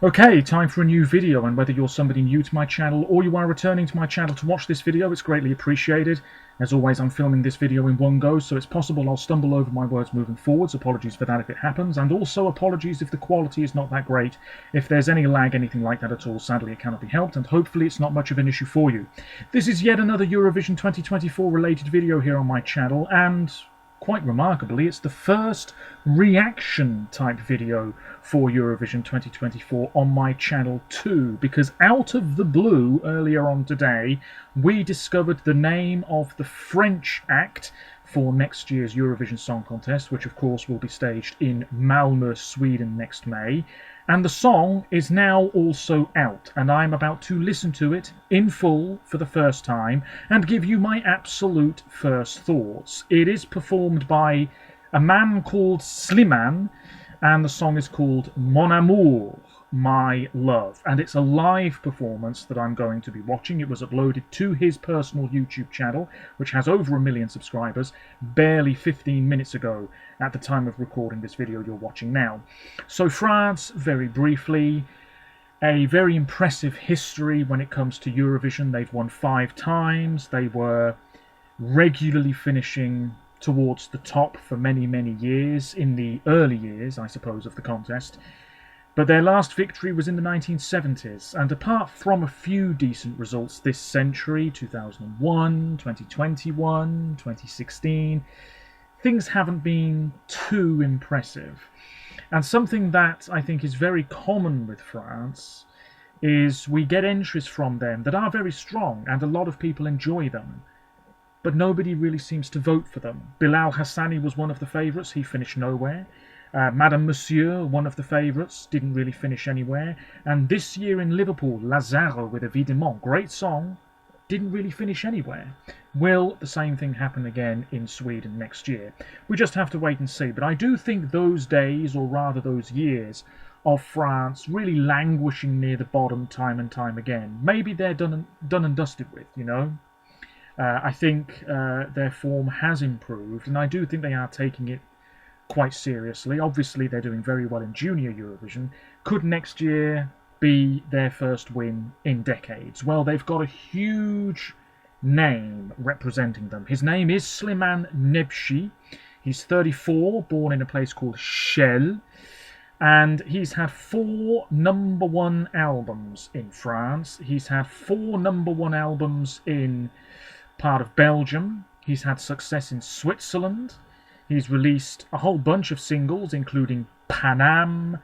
Okay, time for a new video, and whether you're somebody new to my channel or you are returning to my channel to watch this video, it's greatly appreciated. As always, I'm filming this video in one go, so it's possible I'll stumble over my words moving forwards. Apologies for that if it happens, and also apologies if the quality is not that great. If there's any lag, anything like that at all, sadly it cannot be helped, and hopefully it's not much of an issue for you. This is yet another Eurovision 2024 related video here on my channel, and quite remarkably, it's the first reaction type video for Eurovision 2024 on my channel too, because out of the blue earlier on today we discovered the name of the French act for next year's Eurovision Song Contest, which of course will be staged in Malmö, Sweden next May. And the song is now also out, and I'm about to listen to it in full for the first time and give you my absolute first thoughts. It is performed by a man called Slimane, and the song is called Mon Amour, My Love, and it's a live performance that I'm going to be watching. It was uploaded to his personal YouTube channel, which has over 1 million subscribers, barely 15 minutes ago at the time of recording this video you're watching now. So France, very briefly, a very impressive history when it comes to Eurovision. They've won 5 times. They were regularly finishing towards the top for many years, in the early years, I suppose, of the contest. But their last victory was in the 1970s, and apart from a few decent results this century, 2001, 2021, 2016, things haven't been too impressive. And something that I think is very common with France is we get entries from them that are very strong, and a lot of people enjoy them, but nobody really seems to vote for them. Bilal Hassani was one of the favourites, he finished nowhere. Madame Monsieur, one of the favourites, didn't really finish anywhere. And this year in Liverpool, Lazaro with Évidemment, great song, didn't really finish anywhere. Will the same thing happen again in Sweden next year? We just have to wait and see. But I do think those days, or rather those years, of France really languishing near the bottom time and time again, maybe they're done and dusted with, you know? I think their form has improved, and I do think they are taking it quite seriously. Obviously, they're doing very well in Junior Eurovision. Could next year be their first win in decades? Well, they've got a huge name representing them. His name is Slimane Nebshi. He's 34, born in a place called Chelles, and he's had 4 #1 albums in France. He's had 4 #1 albums in part of Belgium. He's had success in Switzerland. He's released a whole bunch of singles, including Paname,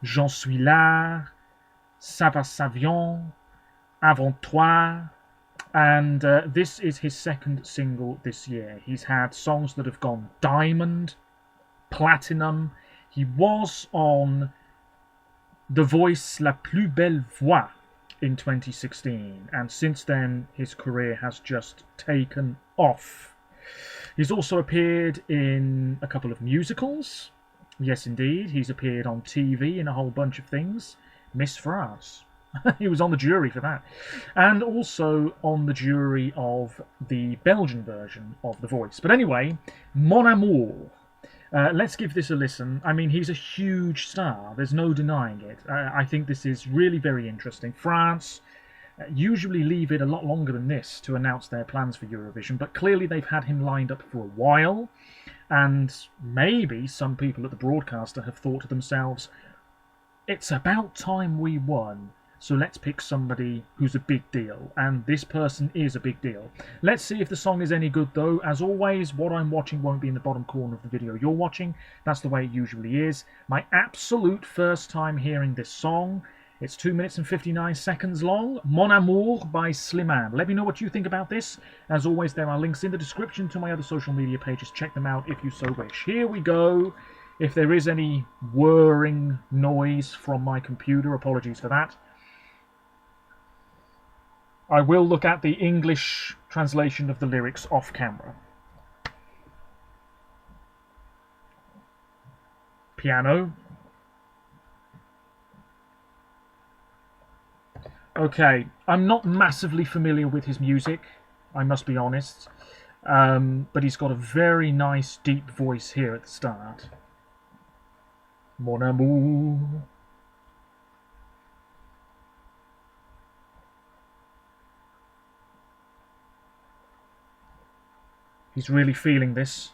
J'en suis là, Ça va ça vient, Avant toi, and this is his second single this year. He's had songs that have gone diamond, platinum. He was on The Voice La Plus Belle Voix in 2016, and since then his career has just taken off. He's also appeared in a couple of musicals. Yes, indeed, he's appeared on TV in a whole bunch of things. Miss France. He was on the jury for that. And also on the jury of the Belgian version of The Voice. But anyway, Mon Amour. Let's give this a listen. I mean, he's a huge star. There's no denying it. I think this is really very interesting. France usually leave it a lot longer than this to announce their plans for Eurovision, but clearly they've had him lined up for a while, and maybe some people at the broadcaster have thought to themselves, it's about time we won, so let's pick somebody who's a big deal, and this person is a big deal. Let's see if the song is any good though. As always, what I'm watching won't be in the bottom corner of the video you're watching. That's the way it usually is. My absolute first time hearing this song. It's 2 minutes and 59 seconds long. Mon Amour by Slimane. Let me know what you think about this. As always, there are links in the description to my other social media pages. Check them out if you so wish. Here we go. If there is any whirring noise from my computer, apologies for that. I will look at the English translation of the lyrics off camera. Piano. Okay, I'm not massively familiar with his music, I must be honest, but he's got a very nice deep voice here at the start. Mon Amour. He's really feeling this.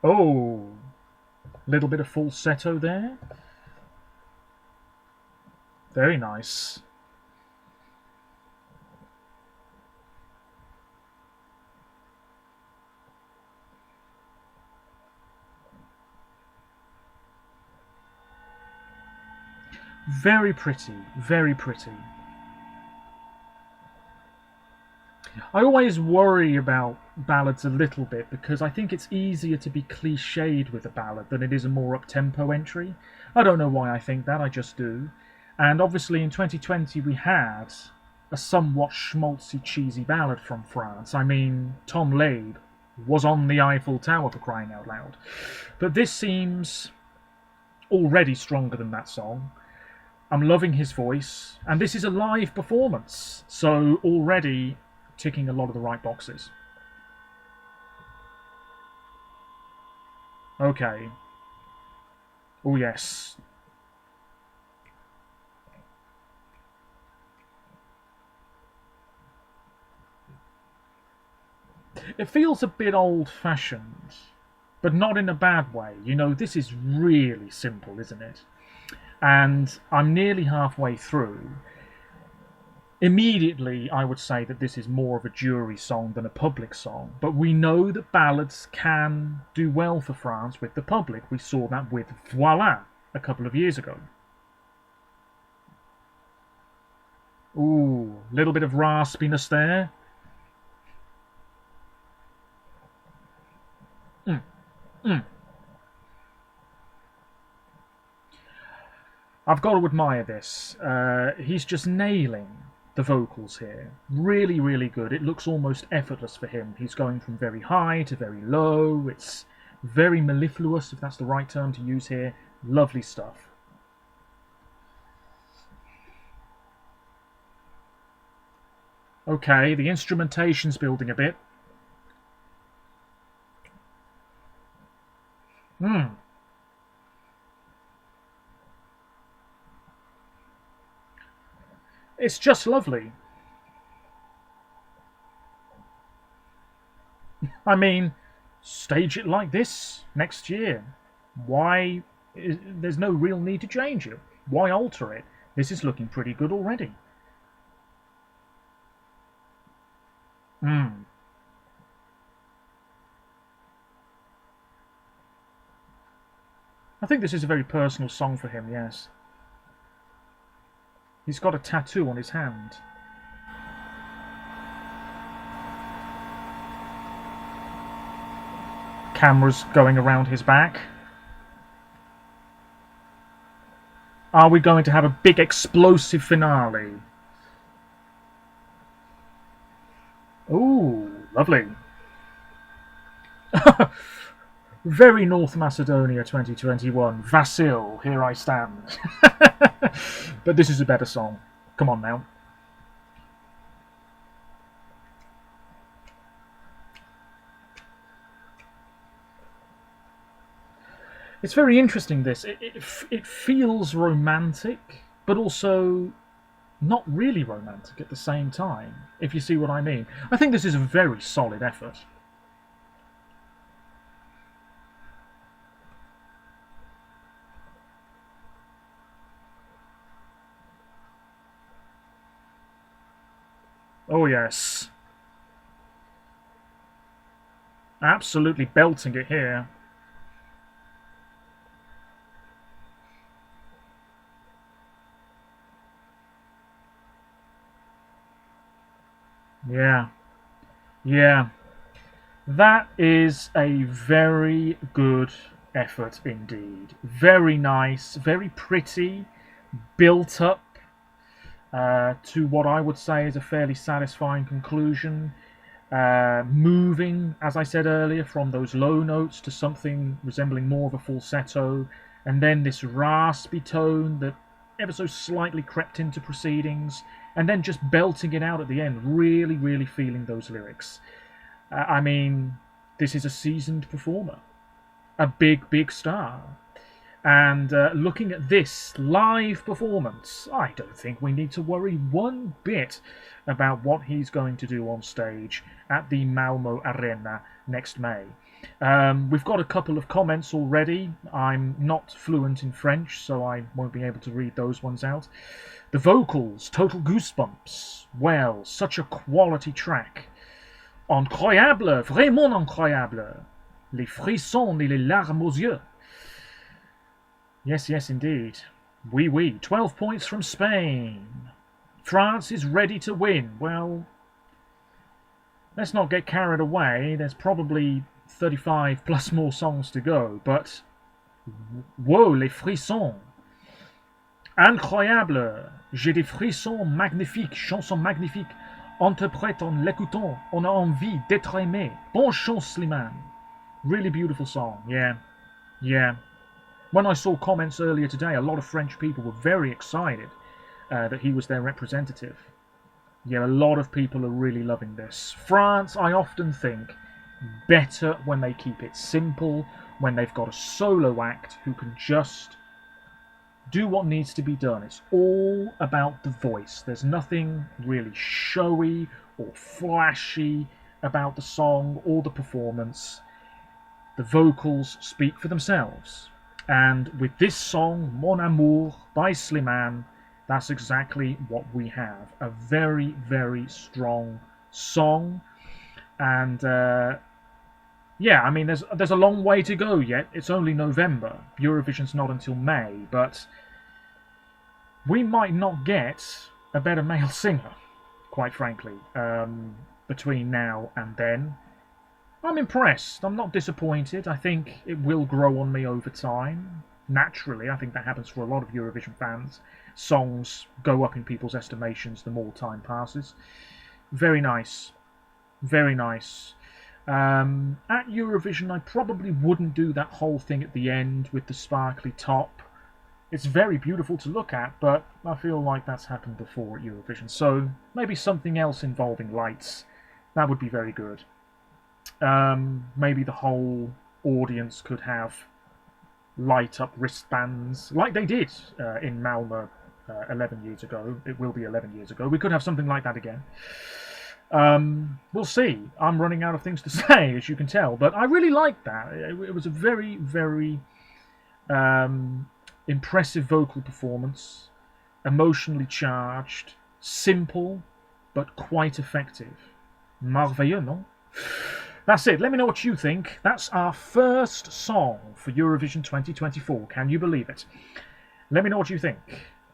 Oh, little bit of falsetto there. Very nice. Very pretty, very pretty. I always worry about ballads a little bit because I think it's easier to be cliched with a ballad than it is a more up-tempo entry. I don't know why I think that, I just do. And obviously in 2020 we had a somewhat schmaltzy, cheesy ballad from France. I mean, Tom Labe was on the Eiffel Tower, for crying out loud. But this seems already stronger than that song. I'm loving his voice, and this is a live performance, so already ticking a lot of the right boxes. Okay. Oh yes. It feels a bit old-fashioned, but not in a bad way. You know, this is really simple, isn't it? And I'm nearly halfway through. Immediately, I would say that this is more of a jury song than a public song, but we know that ballads can do well for France with the public. We saw that with Voila a couple of years ago. Ooh, a little bit of raspiness there. Mm, mm. I've got to admire this. He's just nailing the vocals here. Really, really good. It looks almost effortless for him. He's going from very high to very low. It's very mellifluous, if that's the right term to use here. Lovely stuff. Okay, the instrumentation's building a bit. Hmm. It's just lovely. I mean, stage it like this next year. Why? There's no real need to change it. Why alter it? This is looking pretty good already. Hmm. I think this is a very personal song for him, yes. He's got a tattoo on his hand. Cameras going around his back. Are we going to have a big explosive finale? Ooh, lovely. Very North Macedonia 2021. Vasil, here I stand. But this is a better song. Come on now. It's very interesting, this. It feels romantic, but also not really romantic at the same time, if you see what I mean. I think this is a very solid effort. Oh yes. Absolutely belting it here. Yeah. Yeah. That is a very good effort indeed. Very nice, very pretty, built up to what I would say is a fairly satisfying conclusion. Moving, as I said earlier, from those low notes to something resembling more of a falsetto, and then this raspy tone that ever so slightly crept into proceedings, and then just belting it out at the end, really, really feeling those lyrics. I mean, this is a seasoned performer, a big, big star. And looking at this live performance, I don't think we need to worry one bit about what he's going to do on stage at the Malmo Arena next May. We've got a couple of comments already. I'm not fluent in French, so I won't be able to read those ones out. The vocals, total goosebumps. Well, such a quality track. Incroyable, vraiment incroyable. Les frissons et les larmes aux yeux. Yes, yes, indeed. Oui, oui. 12 points from Spain. France is ready to win. Well, let's not get carried away. There's probably 35 plus more songs to go, but wow, les frissons. Incroyable. J'ai des frissons magnifiques. Chanson magnifique. Interprète en l'écoutant. On a envie d'être aimé. Bon chance, Slimane. Really beautiful song. Yeah. Yeah. When I saw comments earlier today, a lot of French people were very excited that he was their representative. Yeah, a lot of people are really loving this. France, I often think, better when they keep it simple, when they've got a solo act who can just do what needs to be done. It's all about the voice. There's nothing really showy or flashy about the song or the performance. The vocals speak for themselves. And with this song, Mon Amour by Slimane, that's exactly what we have. A very, very strong song. And yeah, I mean, there's a long way to go yet. It's only November. Eurovision's not until May. But we might not get a better male singer, quite frankly, between now and then. I'm impressed. I'm not disappointed. I think it will grow on me over time. Naturally, I think that happens for a lot of Eurovision fans. Songs go up in people's estimations the more time passes. Very nice. Very nice. At Eurovision, I probably wouldn't do that whole thing at the end with the sparkly top. It's very beautiful to look at, but I feel like that's happened before at Eurovision. So maybe something else involving lights. That would be very good. Maybe the whole audience could have light up wristbands like they did in Malmo 11 years ago. It will be 11 years ago. We could have something like that again. We'll see. I'm running out of things to say, as you can tell, but I really liked that. It was a very, very impressive vocal performance, emotionally charged, simple, but quite effective. Merveilleux, non? That's it. Let me know what you think. That's our first song for Eurovision 2024. Can you believe it? Let me know what you think.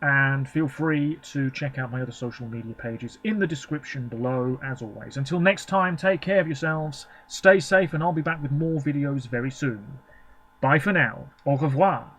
And feel free to check out my other social media pages in the description below, as always. Until next time, take care of yourselves, stay safe, and I'll be back with more videos very soon. Bye for now. Au revoir.